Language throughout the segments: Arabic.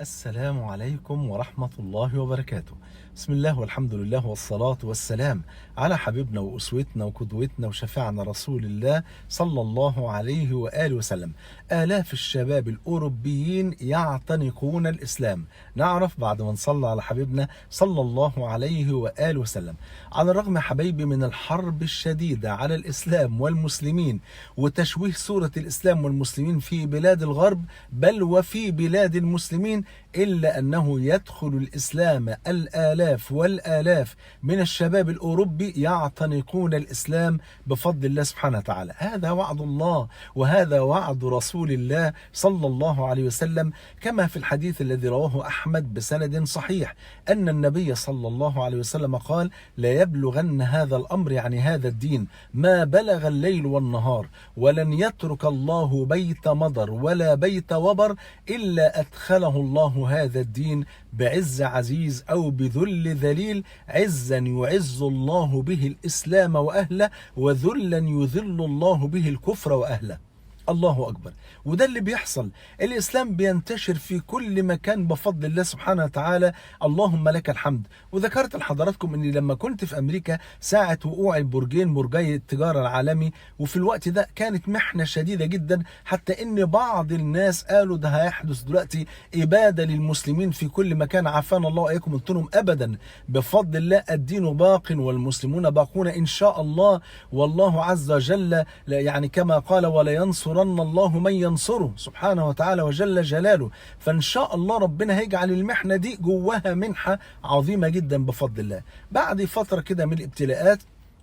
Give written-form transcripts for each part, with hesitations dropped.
السلام عليكم ورحمة الله وبركاته. بسم الله والحمد لله والصلاة والسلام على حبيبنا وأسوتنا وقدوتنا وشفيعنا رسول الله صلى الله عليه وآله وسلم. آلاف الشباب الأوروبيين يعتنقون الإسلام. نعرف بعد ما نصلى على حبيبنا صلى الله عليه وآله وسلم، على الرغم يا حبايبي من الحرب الشديدة على الإسلام والمسلمين وتشويه صورة الإسلام والمسلمين في بلاد الغرب بل وفي بلاد المسلمين، إلا أنه يدخل الإسلام الآلاف والآلاف من الشباب الأوروبي يعتنقون الإسلام بفضل الله سبحانه وتعالى. هذا وعد الله وهذا وعد رسول الله صلى الله عليه وسلم، كما في الحديث الذي رواه أحمد بسند صحيح أن النبي صلى الله عليه وسلم قال: لا يبلغن هذا الأمر، يعني هذا الدين، ما بلغ الليل والنهار، ولن يترك الله بيت مضر ولا بيت وبر إلا أدخله الله هذا الدين بعز عزيز أو بذل ذليل، عزا يعز الله به الإسلام وأهله، وذلا يذل الله به الكفر وأهله. الله أكبر. وده اللي بيحصل، الإسلام بينتشر في كل مكان بفضل الله سبحانه وتعالى، اللهم لك الحمد. وذكرت لحضراتكم أني لما كنت في أمريكا ساعة وقوع البرجين، برجي التجارة العالمي، وفي الوقت ده كانت محنة شديدة جدا، حتى أن بعض الناس قالوا ده هيحدث دلوقتي إبادة للمسلمين في كل مكان. عافانا الله وإياكم. قلت لهم أبدا، بفضل الله الدين باق والمسلمون باقون إن شاء الله، والله عز وجل يعني كما قال: ولا ينصرن الله من ينصره سبحانه وتعالى وجل جلاله. فإن شاء الله ربنا هيجعل المحنة دي جواها منحة عظيمة جدا بفضل الله. بعد فترة كده من الابتلاءات،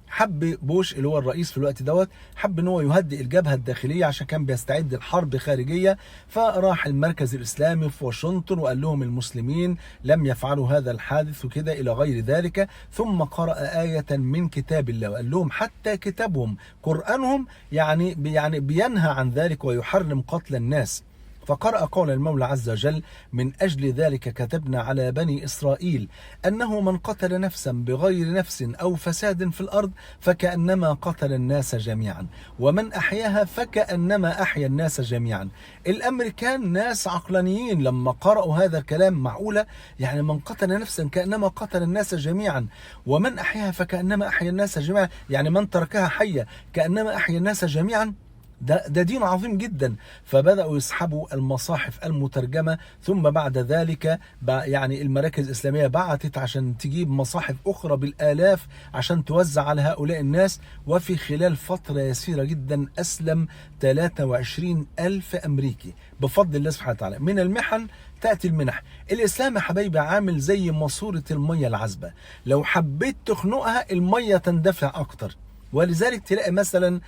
حب بوش اللي هو الرئيس في الوقت دوت، حب ان هو يهدئ الجبهة الداخلية عشان كان بيستعد لحرب خارجية. فراح المركز الإسلامي في واشنطن وقال لهم المسلمين لم يفعلوا هذا الحادث وكده إلى غير ذلك، ثم قرأ آية من كتاب الله وقال لهم حتى كتابهم قرآنهم يعني بينهى عن ذلك ويحرم قتل الناس. فقرأ قول المولى عز وجل: من أجل ذلك كتبنا على بني إسرائيل أنه من قتل نفسا بغير نفس أو فساد في الأرض فكأنما قتل الناس جميعا، ومن أحياها فكأنما أحيا الناس جميعا. الأمريكان ناس عقلانيين لما قرأوا هذا الكلام، معقولة يعني من قتل نفسا كأنما قتل الناس جميعا، ومن أحياها فكأنما أحيا الناس جميعا، يعني من تركها حية كأنما أحيا الناس جميعا. ده دين عظيم جدا. فبدأوا يسحبوا المصاحف المترجمة، ثم بعد ذلك يعني المراكز الإسلامية بعتت عشان تجيب مصاحف أخرى بالآلاف عشان توزع على هؤلاء الناس. وفي خلال فترة يسيرة جدا أسلم 23 ألف أمريكي بفضل الله سبحانه وتعالى. من المحن تأتي المنح. الإسلام يا حبايبي عامل زي ماسورة المية العذبة، لو حبيت تخنقها المية تندفع أكتر. ولذلك تلاقي مثلا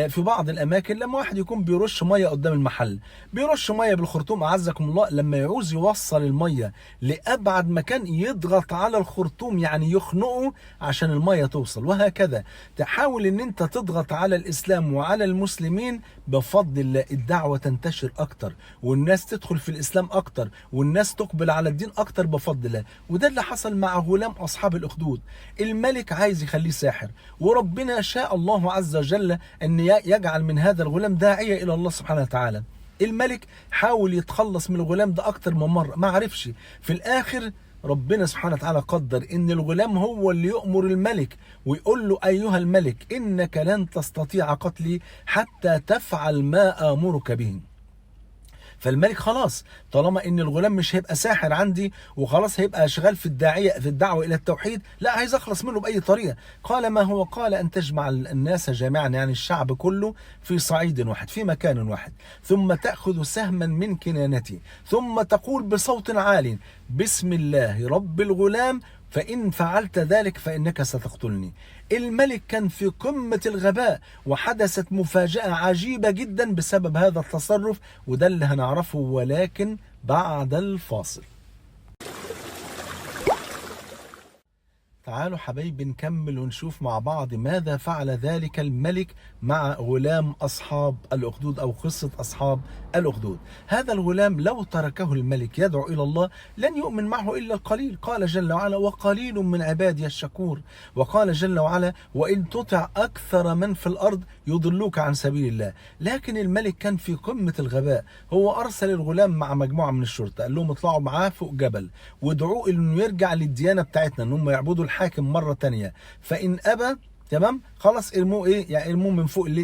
في بعض الاماكن لما واحد يكون بيرش ميه قدام المحل، بيرش ميه بالخرطوم اعزكم الله، لما يعوز يوصل الميه لابعد مكان يضغط على الخرطوم، يعني يخنقه عشان الميه توصل. وهكذا تحاول ان انت تضغط على الاسلام وعلى المسلمين، بفضل الله الدعوه تنتشر اكتر والناس تدخل في الاسلام اكتر والناس تقبل على الدين اكتر بفضل الله. وده اللي حصل مع غلام اصحاب الاخدود. الملك عايز يخليه ساحر، وربنا شاء الله عز وجل أن يجعل من هذا الغلام داعية إلى الله سبحانه وتعالى. الملك حاول يتخلص من الغلام ده أكتر من مرة، ما عرفش. في الآخر ربنا سبحانه وتعالى قدر إن الغلام هو اللي يؤمر الملك ويقول له: أيها الملك إنك لن تستطيع قتلي حتى تفعل ما آمرك به. فالملك خلاص طالما ان الغلام مش هيبقى ساحر عندي وخلاص هيبقى شغال في الدعوه الى التوحيد، لا، عايز اخلص منه باي طريقه. قال: ما هو؟ قال: ان تجمع الناس جميعا، يعني الشعب كله، في صعيد واحد، في مكان واحد، ثم تاخذ سهما من كنانتي، ثم تقول بصوت عال: بسم الله رب الغلام، فإن فعلت ذلك فإنك ستقتلني. الملك كان في قمة الغباء، وحدثت مفاجأة عجيبة جدا بسبب هذا التصرف، وده اللي هنعرفه ولكن بعد الفاصل. تعالوا حبايبي نكمل ونشوف مع بعض ماذا فعل ذلك الملك مع غلام أصحاب الأخدود أو قصة أصحاب الأخدود. هذا الغلام لو تركه الملك يدعو إلى الله لن يؤمن معه إلا القليل. قال جل وعلا: وقليل من عبادي الشكور. وقال جل وعلا: وإن تطع أكثر من في الأرض يضلوك عن سبيل الله. لكن الملك كان في قمة الغباء، هو أرسل الغلام مع مجموعة من الشرطة، قال لهم اطلعوا معاه فوق جبل وادعوه إنه يرجع للديانة بتاعتنا، إن هم يعبدوا الحاكم مرة تانية، فإن أبى تمام خلاص ارموه يعني ارموه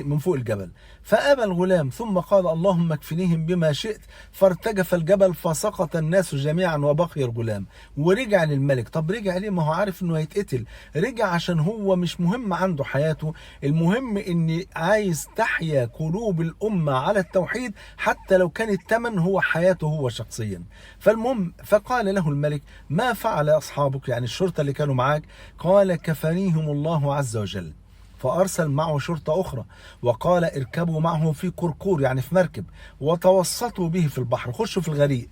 من فوق الجبل. فابى الغلام، ثم قال: اللهم اكفنيهم بما شئت، فارتجف الجبل فسقط الناس جميعا وبقي الغلام. ورجع للملك. طب رجع ليه؟ ما هو عارف انه هيتقتل. رجع عشان هو مش مهم عنده حياته، المهم ان عايز تحيا قلوب الامه على التوحيد، حتى لو كان الثمن هو حياته هو شخصيا. فالمهم فقال له الملك: ما فعل اصحابك، يعني الشرطه اللي كانوا معاك؟ قال: كفانيهم الله عز وجل. فأرسل معه شرطة أخرى وقال: اركبوا معه في قرقور، يعني في مركب، وتوسطوا به في البحر، خشوا في الغريق،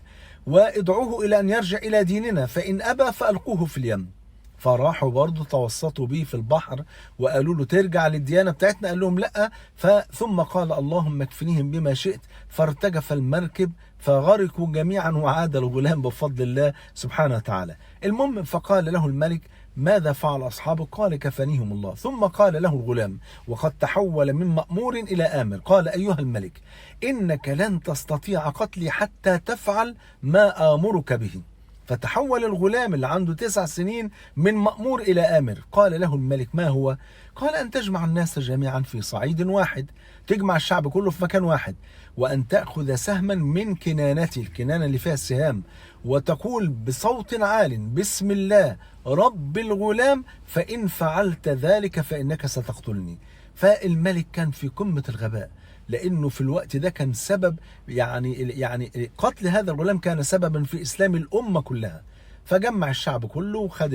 وادعوه إلى أن يرجع إلى ديننا، فإن أبى فألقوه في اليم. فراحوا برضه توسطوا به في البحر وقالوا له: ترجع للديانة بتاعتنا؟ قال لهم لا. ثم قال: اللهم اكفنيهم بما شئت، فارتجف المركب فغرقوا جميعا وعاد الغلام بفضل الله سبحانه وتعالى. المهم فقال له الملك: ماذا فعل أصحابه؟ قال: كفانيهم الله. ثم قال له الغلام وقد تحول من مأمور إلى آمر: قال: أيها الملك، إنك لن تستطيع قتلي حتى تفعل ما آمرك به. فتحول الغلام اللي عنده 9 سنين من مأمور إلى آمر. قال له الملك: ما هو؟ قال: أن تجمع الناس جميعا في صعيد واحد، تجمع الشعب كله في مكان واحد، وأن تأخذ سهما من كنانتي، الكنانة اللي فيها السهام، وتقول بصوت عال: بسم الله رب الغلام، فإن فعلت ذلك فإنك ستقتلني. فالملك كان في قمة الغباء، لأنه في الوقت ده كان سبب يعني قتل هذا الغلام كان سببا في إسلام الأمة كلها. فجمع الشعب كله وخد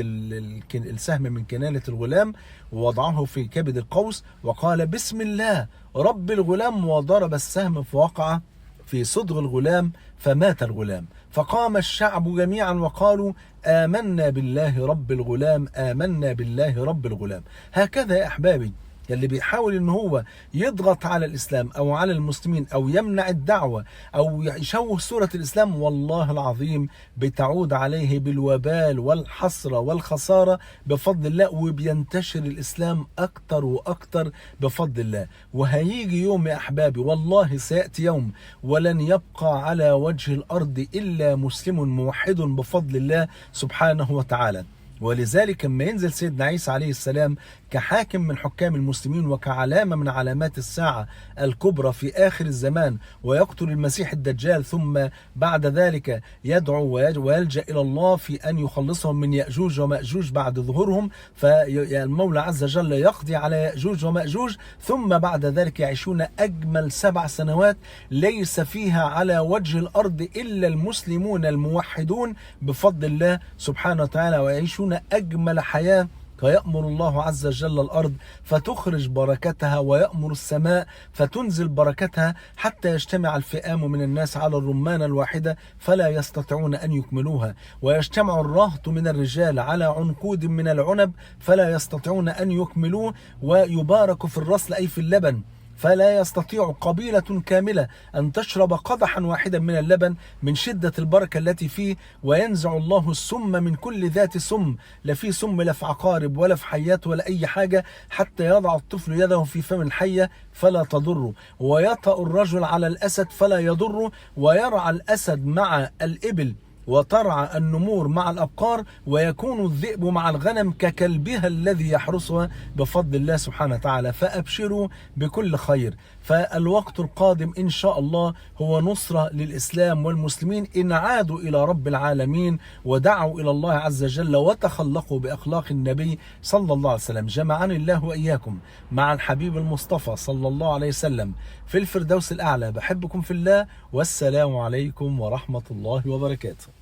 السهم من كنانة الغلام ووضعه في كبد القوس وقال: بسم الله رب الغلام، وضرب السهم فوقع في صدغ الغلام فمات الغلام. فقام الشعب جميعا وقالوا: آمنا بالله رب الغلام، آمنا بالله رب الغلام. هكذا يا أحبابي اللي بيحاول ان هو يضغط على الاسلام او على المسلمين او يمنع الدعوة او يشوه صورة الاسلام، والله العظيم بتعود عليه بالوبال والحسرة والخسارة بفضل الله، وبينتشر الاسلام اكتر واكتر بفضل الله. وهيجي يوم يا احبابي، والله سيأتي يوم ولن يبقى على وجه الارض الا مسلم موحد بفضل الله سبحانه وتعالى. ولذلك لما ينزل سيدنا عيسى عليه السلام كحاكم من حكام المسلمين وكعلامة من علامات الساعة الكبرى في آخر الزمان، ويقتل المسيح الدجال، ثم بعد ذلك يدعو ويلجأ إلى الله في أن يخلصهم من يأجوج ومأجوج بعد ظهورهم، فالمولى عز وجل يقضي على يأجوج ومأجوج، ثم بعد ذلك يعيشون أجمل 7 سنوات ليس فيها على وجه الأرض إلا المسلمون الموحدون بفضل الله سبحانه وتعالى، ويعيشون أجمل حياة. فيأمر الله عز وجل الأرض فتخرج بركتها، ويأمر السماء فتنزل بركتها، حتى يجتمع الفئام من الناس على الرمانة الواحدة فلا يستطيعون أن يكملوها، ويجتمع الرهط من الرجال على عنقود من العنب فلا يستطيعون أن يكملوه، ويبارك في الرسل أي في اللبن فلا يستطيع قبيلة كاملة أن تشرب قدحا واحدا من اللبن من شدة البركة التي فيه، وينزع الله السم من كل ذات سم، لا في سم لا في عقارب ولا في حيات ولا أي حاجة، حتى يضع الطفل يده في فم الحية فلا تضره، ويطأ الرجل على الأسد فلا يضره، ويرعى الأسد مع الإبل وترعى النمور مع الأبقار، ويكون الذئب مع الغنم ككلبها الذي يحرسها بفضل الله سبحانه وتعالى. فأبشروا بكل خير. فالوقت القادم إن شاء الله هو نصرة للإسلام والمسلمين إن عادوا إلى رب العالمين ودعوا إلى الله عز وجل وتخلقوا بأخلاق النبي صلى الله عليه وسلم. جمعني الله وإياكم مع الحبيب المصطفى صلى الله عليه وسلم في الفردوس الأعلى. بحبكم في الله، والسلام عليكم ورحمة الله وبركاته.